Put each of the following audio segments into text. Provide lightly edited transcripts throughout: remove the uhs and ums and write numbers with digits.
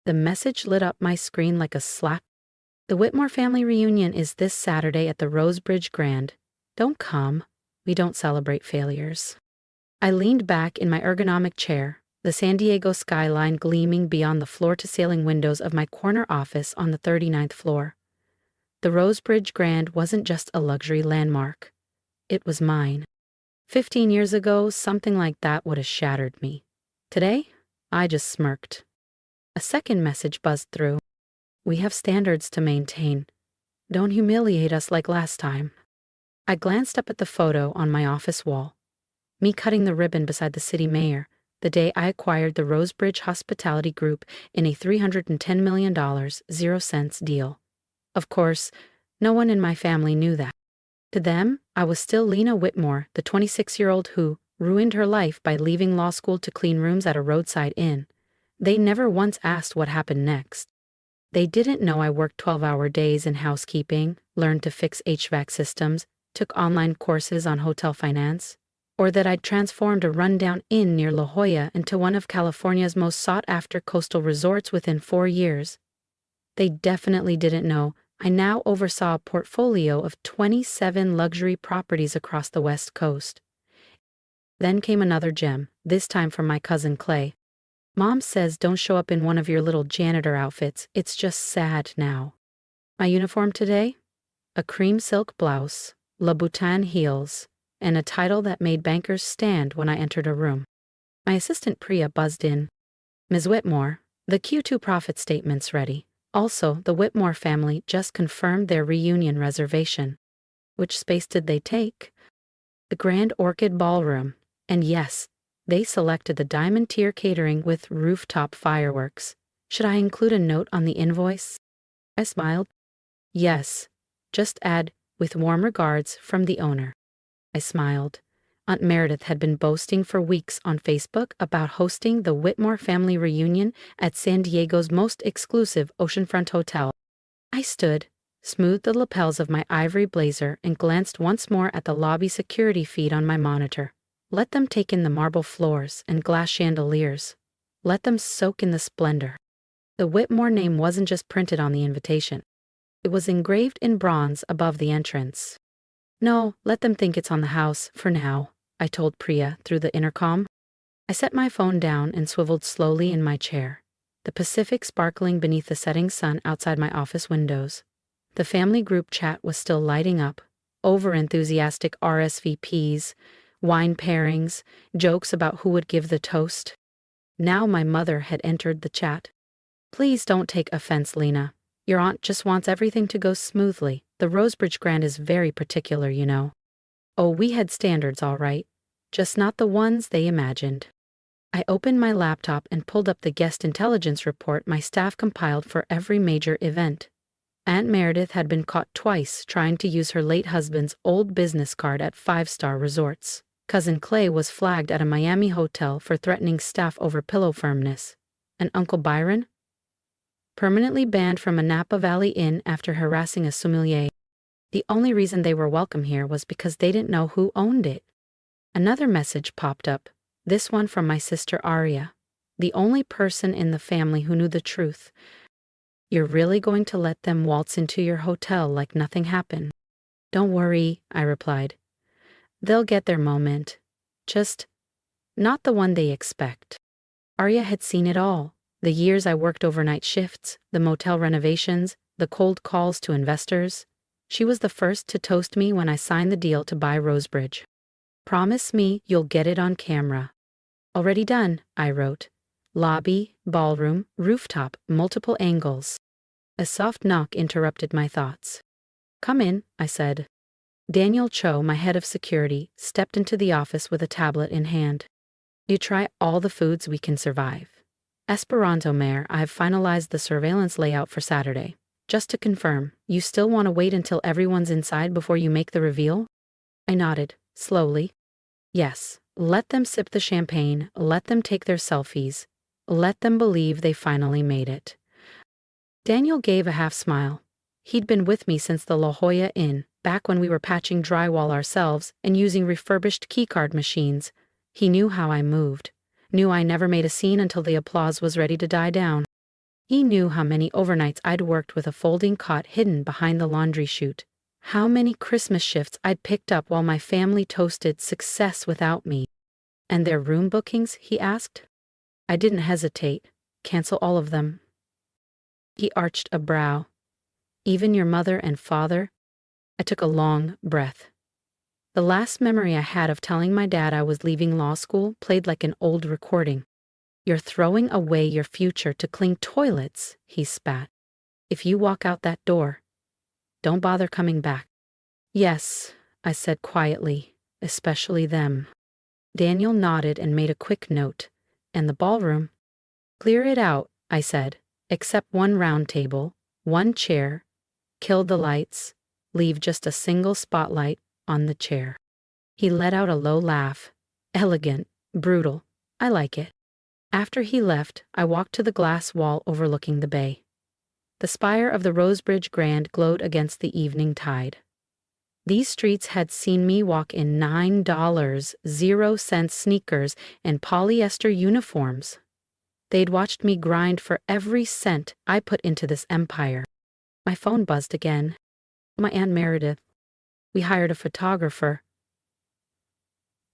The message lit up my screen like a slap. The Whitmore family reunion is this Saturday at the Rosebridge Grand. Don't come. We don't celebrate failures. I leaned back in my ergonomic chair, the San Diego skyline gleaming beyond the floor-to-ceiling windows of my corner office on the 39th floor. The Rosebridge Grand wasn't just a luxury landmark. It was mine. 15 years ago, something like that would have shattered me. Today, I just smirked. A second message buzzed through. We have standards to maintain. Don't humiliate us like last time. I glanced up at the photo on my office wall. Me cutting the ribbon beside the city mayor, the day I acquired the Rosebridge Hospitality Group in a $310 million, 0 cents deal. Of course, no one in my family knew that. To them, I was still Lena Whitmore, the 26-year-old who ruined her life by leaving law school to clean rooms at a roadside inn. They never once asked what happened next. They didn't know I worked 12-hour days in housekeeping, learned to fix HVAC systems, took online courses on hotel finance, or that I'd transformed a rundown inn near La Jolla into one of California's most sought-after coastal resorts within 4 years. They definitely didn't know I now oversaw a portfolio of 27 luxury properties across the West Coast. Then came another gem, this time from my cousin Clay. Mom says don't show up in one of your little janitor outfits, it's just sad now. My uniform today? A cream silk blouse, Louboutin heels, and a title that made bankers stand when I entered a room. My assistant Priya buzzed in. Ms. Whitmore, the Q2 profit statement's ready. Also, the Whitmore family just confirmed their reunion reservation. Which space did they take? The Grand Orchid Ballroom. And yes, they selected the diamond tier catering with rooftop fireworks. Should I include a note on the invoice? I smiled. Yes. Just add, with warm regards from the owner. I smiled. Aunt Meredith had been boasting for weeks on Facebook about hosting the Whitmore family reunion at San Diego's most exclusive oceanfront hotel. I stood, smoothed the lapels of my ivory blazer, and glanced once more at the lobby security feed on my monitor. Let them take in the marble floors and glass chandeliers. Let them soak in the splendor. The Whitmore name wasn't just printed on the invitation. It was engraved in bronze above the entrance. No, let them think it's on the house, for now, I told Priya through the intercom. I set my phone down and swiveled slowly in my chair, the Pacific sparkling beneath the setting sun outside my office windows. The family group chat was still lighting up, over-enthusiastic RSVPs, wine pairings, jokes about who would give the toast. Now my mother had entered the chat. Please don't take offense, Lena. Your aunt just wants everything to go smoothly. The Rosebridge Grand is very particular, you know. Oh, we had standards, all right. Just not the ones they imagined. I opened my laptop and pulled up the guest intelligence report my staff compiled for every major event. Aunt Meredith had been caught twice trying to use her late husband's old business card at 5-star resorts. Cousin Clay was flagged at a Miami hotel for threatening staff over pillow firmness. And Uncle Byron? Permanently banned from a Napa Valley inn after harassing a sommelier. The only reason they were welcome here was because they didn't know who owned it. Another message popped up, this one from my sister Aria, the only person in the family who knew the truth. You're really going to let them waltz into your hotel like nothing happened? Don't worry, I replied. They'll get their moment. Just not the one they expect. Aria had seen it all. The years I worked overnight shifts, the motel renovations, the cold calls to investors. She was the first to toast me when I signed the deal to buy Rosebridge. Promise me you'll get it on camera. Already done, I wrote. Lobby, ballroom, rooftop, multiple angles. A soft knock interrupted my thoughts. Come in, I said. Daniel Cho, my head of security, stepped into the office with a tablet in hand. You try all the foods we can survive. Esperanto, Mayor, I have finalized the surveillance layout for Saturday. Just to confirm, you still want to wait until everyone's inside before you make the reveal? I nodded, slowly. Yes, let them sip the champagne, let them take their selfies, let them believe they finally made it. Daniel gave a half smile. He'd been with me since the La Jolla Inn, back when we were patching drywall ourselves and using refurbished keycard machines. He knew how I moved. Knew I never made a scene until the applause was ready to die down. He knew how many overnights I'd worked with a folding cot hidden behind the laundry chute. How many Christmas shifts I'd picked up while my family toasted success without me. And their room bookings, he asked. I didn't hesitate. Cancel all of them. He arched a brow. Even your mother and father? I took a long breath. The last memory I had of telling my dad I was leaving law school played like an old recording. You're throwing away your future to clean toilets, he spat. If you walk out that door, don't bother coming back. Yes, I said quietly, especially them. Daniel nodded and made a quick note. And the ballroom? Clear it out, I said, except one round table, one chair, kill the lights, leave just a single spotlight on the chair. He let out a low laugh. Elegant, brutal. I like it. After he left, I walked to the glass wall overlooking the bay. The spire of the Rosebridge Grand glowed against the evening tide. These streets had seen me walk in $9.00 sneakers and polyester uniforms. They'd watched me grind for every cent I put into this empire. My phone buzzed again. My Aunt Meredith. We hired a photographer.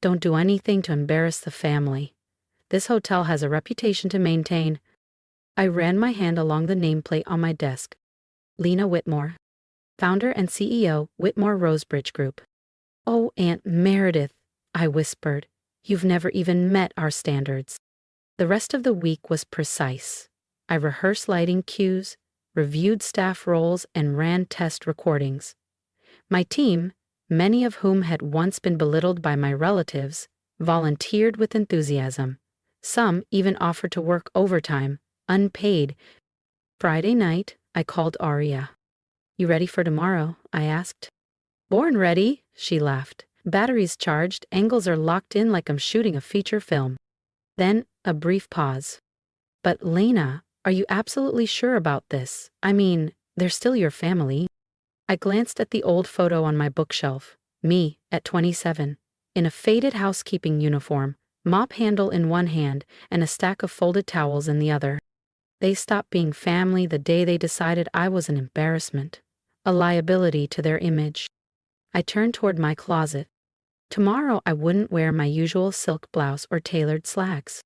Don't do anything to embarrass the family. This hotel has a reputation to maintain. I ran my hand along the nameplate on my desk. Lena Whitmore, founder and CEO, Whitmore Rosebridge Group. Oh, Aunt Meredith, I whispered. You've never even met our standards. The rest of the week was precise. I rehearsed lighting cues, reviewed staff roles, and ran test recordings. My team, many of whom had once been belittled by my relatives, volunteered with enthusiasm. Some even offered to work overtime, unpaid. Friday night, I called Aria. You ready for tomorrow? I asked. Born ready, she laughed. Batteries charged, angles are locked in like I'm shooting a feature film. Then, a brief pause. But Lena, are you absolutely sure about this? I mean, they're still your family. I glanced at the old photo on my bookshelf. Me, at 27, in a faded housekeeping uniform, mop handle in one hand and a stack of folded towels in the other. They stopped being family the day they decided I was an embarrassment, a liability to their image. I turned toward my closet. Tomorrow I wouldn't wear my usual silk blouse or tailored slacks.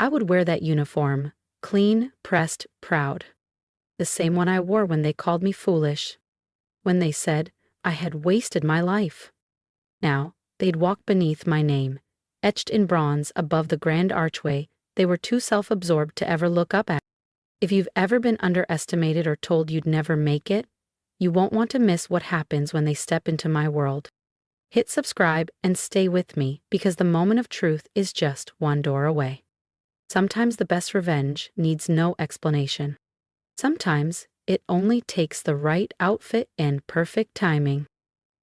I would wear that uniform, clean, pressed, proud. The same one I wore when they called me foolish. When they said I had wasted my life. Now, they'd walk beneath my name, etched in bronze above the grand archway they were too self-absorbed to ever look up at. If you've ever been underestimated or told you'd never make it, you won't want to miss what happens when they step into my world. Hit subscribe and stay with me because the moment of truth is just one door away. Sometimes the best revenge needs no explanation. Sometimes it only takes the right outfit and perfect timing.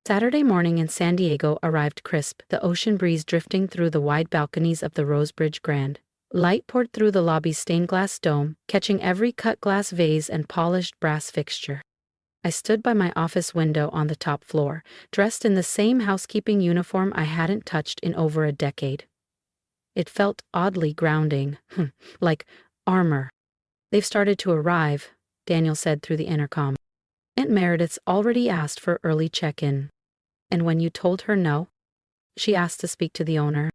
Saturday morning in San Diego arrived crisp, the ocean breeze drifting through the wide balconies of the Rosebridge Grand. Light poured through the lobby's stained glass dome, catching every cut glass vase and polished brass fixture. I stood by my office window on the top floor, dressed in the same housekeeping uniform I hadn't touched in over a decade. It felt oddly grounding, like armor. They've started to arrive, Daniel said through the intercom. Aunt Meredith's already asked for early check-in. And when you told her no, she asked to speak to the owner.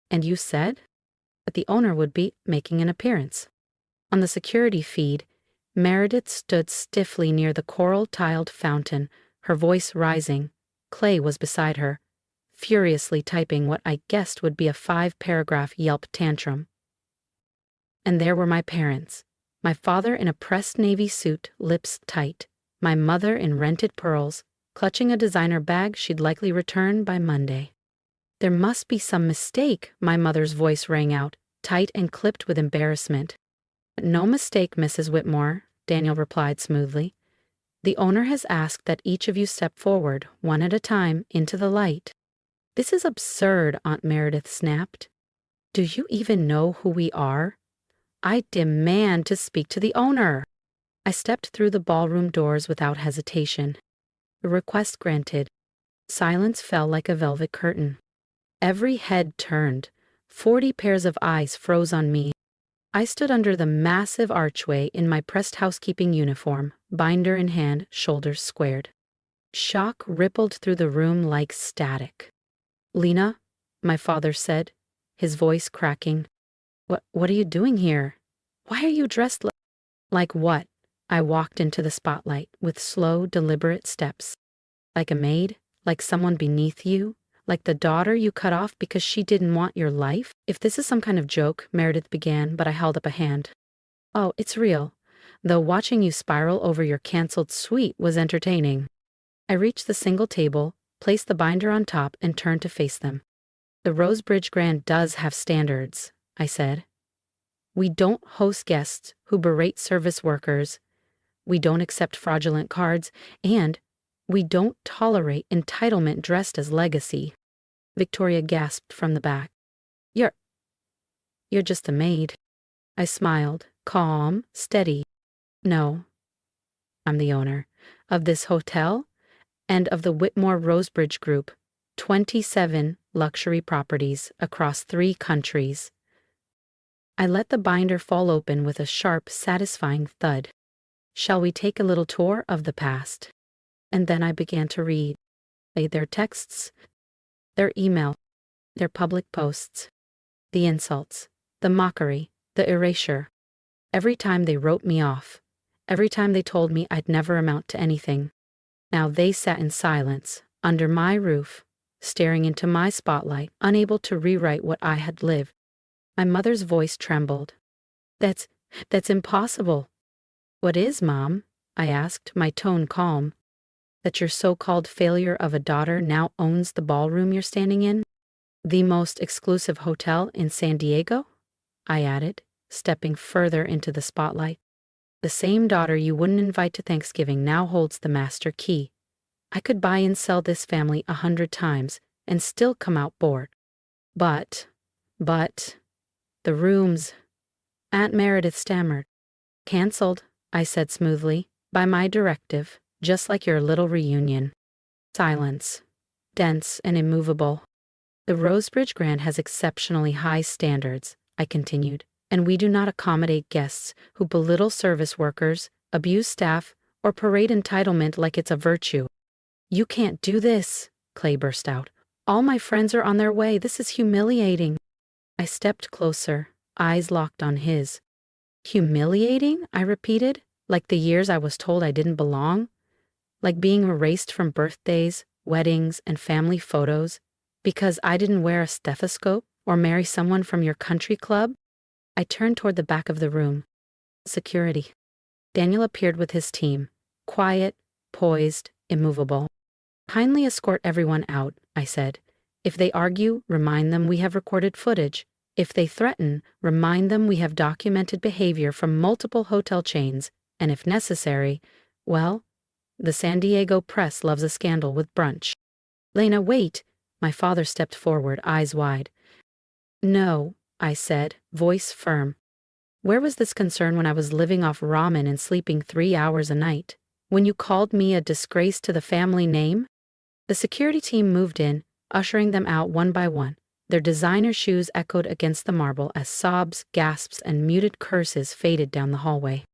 And you said? That the owner would be making an appearance. On the security feed, Meredith stood stiffly near the coral-tiled fountain, her voice rising. Clay was beside her, furiously typing what I guessed would be a 5-paragraph Yelp tantrum. And there were my parents, my father in a pressed navy suit, lips tight, my mother in rented pearls, clutching a designer bag she'd likely return by Monday. There must be some mistake, my mother's voice rang out, tight and clipped with embarrassment. No mistake, Mrs. Whitmore, Daniel replied smoothly. The owner has asked that each of you step forward, one at a time, into the light. This is absurd, Aunt Meredith snapped. Do you even know who we are? I demand to speak to the owner. I stepped through the ballroom doors without hesitation. The request granted. Silence fell like a velvet curtain. Every head turned. 40 pairs of eyes froze on me. I stood under the massive archway in my pressed housekeeping uniform, binder in hand, shoulders squared. Shock rippled through the room like static. "Lena," my father said, his voice cracking. What are you doing here? Why are you dressed like what?" I walked into the spotlight with slow, deliberate steps. "Like a maid? Like someone beneath you? Like the daughter you cut off because she didn't want your life?" "If this is some kind of joke," Meredith began, but I held up a hand. "Oh, it's real. Though watching you spiral over your canceled suite was entertaining." I reached the single table, placed the binder on top, and turned to face them. "The Rosebridge Grand does have standards," I said. "We don't host guests who berate service workers. We don't accept fraudulent cards, and we don't tolerate entitlement dressed as legacy." Victoria gasped from the back. You're just a maid." I smiled, calm, steady. "No, I'm the owner of this hotel and of the Whitmore Rosebridge Group, 27 luxury properties across 3 countries." I let the binder fall open with a sharp, satisfying thud. "Shall we take a little tour of the past?" And then I began to read. Their texts, their email, their public posts, the insults, the mockery, the erasure. Every time they wrote me off, every time they told me I'd never amount to anything. Now they sat in silence, under my roof, staring into my spotlight, unable to rewrite what I had lived. My mother's voice trembled. That's impossible." "What is, Mom?" I asked, my tone calm. "That your so-called failure of a daughter now owns the ballroom you're standing in? The most exclusive hotel in San Diego?" I added, stepping further into the spotlight. "The same daughter you wouldn't invite to Thanksgiving now holds the master key. I could buy and sell this family 100 times and still come out bored. But, the rooms," Aunt Meredith stammered. "Canceled," I said smoothly, "by my directive, just like your little reunion." Silence, dense and immovable. "The Rosebridge Grand has exceptionally high standards," I continued, "and we do not accommodate guests who belittle service workers, abuse staff, or parade entitlement like it's a virtue." "You can't do this," Clay burst out. "All my friends are on their way. This is humiliating." I stepped closer, eyes locked on his. "Humiliating?" I repeated, like the years I was told I didn't belong, like being erased from birthdays, weddings, and family photos because I didn't wear a stethoscope or marry someone from your country club. I turned toward the back of the room. Security. Daniel appeared with his team, quiet, poised, immovable. "Kindly escort everyone out," I said. "If they argue, remind them we have recorded footage. If they threaten, remind them we have documented behavior from multiple hotel chains, and if necessary, well, the San Diego press loves a scandal with brunch." "Lena, wait!" My father stepped forward, eyes wide. "No," I said, voice firm. "Where was this concern when I was living off ramen and sleeping 3 hours a night? When you called me a disgrace to the family name?" The security team moved in, ushering them out one by one. Their designer shoes echoed against the marble as sobs, gasps, and muted curses faded down the hallway.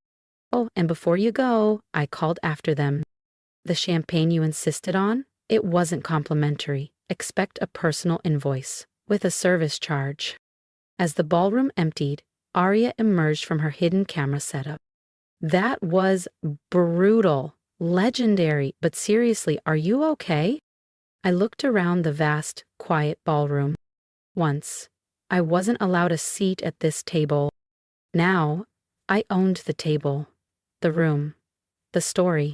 "Oh, and before you go," I called after them, "the champagne you insisted on? It wasn't complimentary. Expect a personal invoice, with a service charge." As the ballroom emptied, Aria emerged from her hidden camera setup. "That was brutal, legendary, but seriously, are you okay?" I looked around the vast, quiet ballroom. Once, I wasn't allowed a seat at this table. Now, I owned the table, the room, the story.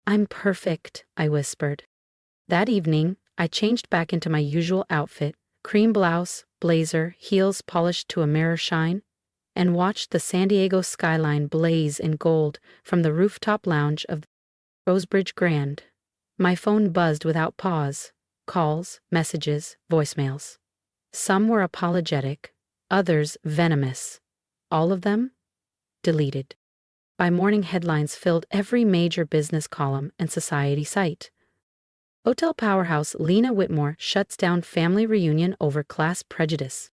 "I'm perfect," I whispered. That evening, I changed back into my usual outfit, cream blouse, blazer, heels polished to a mirror shine, and watched the San Diego skyline blaze in gold from the rooftop lounge of the Rosebridge Grand. My phone buzzed without pause. Calls, messages, voicemails. Some were apologetic, others venomous. All of them deleted. By morning, headlines filled every major business column and society site. Hotel powerhouse Lena Whitmore shuts down family reunion over class prejudice.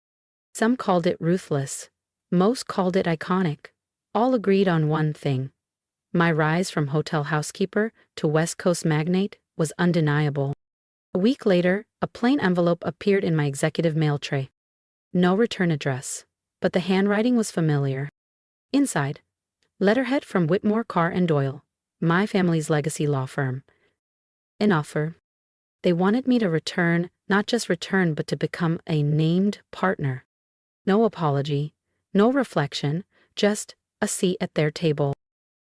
Some called it ruthless, Most called it iconic. All agreed on one thing. My rise from hotel housekeeper to West Coast magnate was undeniable. A week later, a plain envelope appeared in my executive mail tray. No return address, but the handwriting was familiar. Inside, letterhead from Whitmore, Carr and Doyle, my family's legacy law firm. An offer. They wanted me to return, not just return, but to become a named partner. No apology, no reflection, just a seat at their table.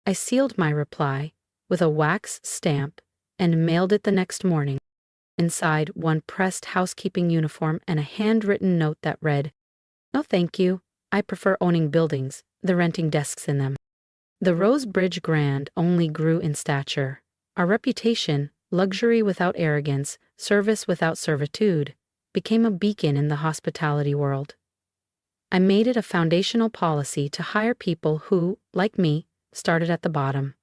I sealed my reply with a wax stamp and mailed it the next morning. Inside, one pressed housekeeping uniform and a handwritten note that read, "No thank you, I prefer owning buildings, the renting desks in them." The Rose Bridge Grand only grew in stature. Our reputation, luxury without arrogance, service without servitude, became a beacon in the hospitality world. I made it a foundational policy to hire people who, like me, started at the bottom.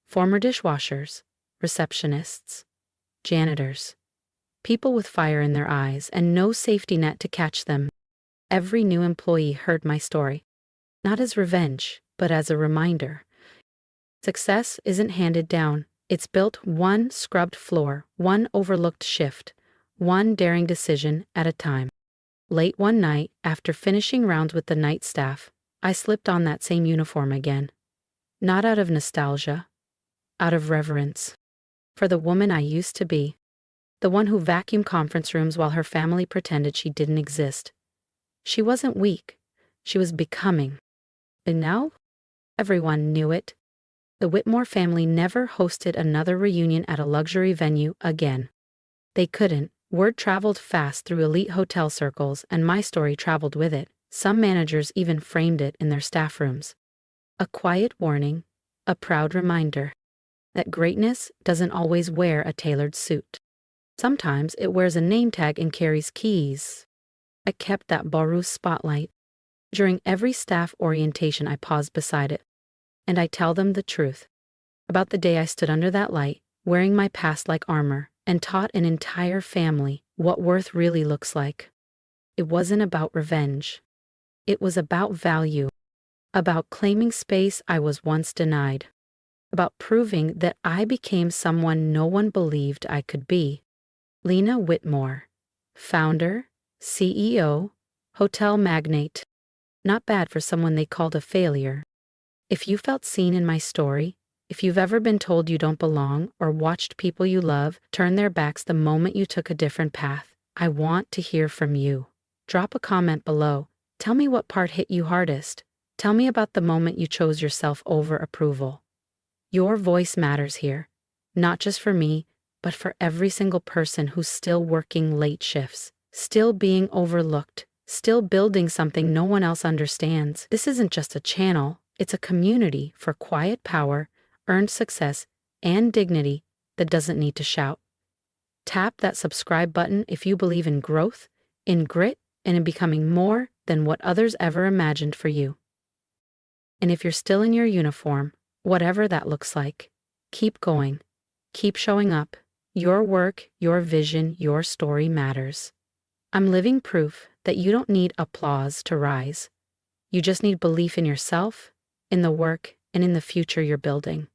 Former dishwashers, receptionists, janitors, people with fire in their eyes and no safety net to catch them. Every new employee heard my story, not as revenge, but as a reminder. Success isn't handed down. It's built one scrubbed floor, one overlooked shift, one daring decision at a time. Late one night, after finishing rounds with the night staff, I slipped on that same uniform again. Not out of nostalgia, out of reverence. For the woman I used to be. The one who vacuumed conference rooms while her family pretended she didn't exist. She wasn't weak. She was becoming. And now, everyone knew it. The Whitmore family never hosted another reunion at a luxury venue again. They couldn't. Word traveled fast through elite hotel circles, and my story traveled with it. Some managers even framed it in their staff rooms. A quiet warning, a proud reminder that greatness doesn't always wear a tailored suit. Sometimes it wears a name tag and carries keys. I kept that Baru's spotlight. During every staff orientation, I paused beside it, and I tell them the truth about the day I stood under that light, wearing my past like armor, and taught an entire family what worth really looks like. It wasn't about revenge. It was about value, about claiming space I was once denied, about proving that I became someone no one believed I could be. Lena Whitmore, founder, CEO, hotel magnate. Not bad for someone they called a failure. If you felt seen in my story, if you've ever been told you don't belong or watched people you love turn their backs the moment you took a different path, I want to hear from you. Drop a comment below. Tell me what part hit you hardest. Tell me about the moment you chose yourself over approval. Your voice matters here, not just for me, but for every single person who's still working late shifts, still being overlooked, still building something no one else understands. This isn't just a channel, it's a community for quiet power, earned success, and dignity that doesn't need to shout. Tap that subscribe button if you believe in growth, in grit, and in becoming more than what others ever imagined for you. And if you're still in your uniform, whatever that looks like, keep going. Keep showing up. Your work, your vision, your story matters. I'm living proof that you don't need applause to rise. You just need belief in yourself, in the work, and in the future you're building.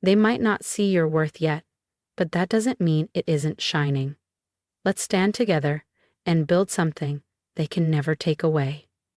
They might not see your worth yet, but that doesn't mean it isn't shining. Let's stand together and build something they can never take away.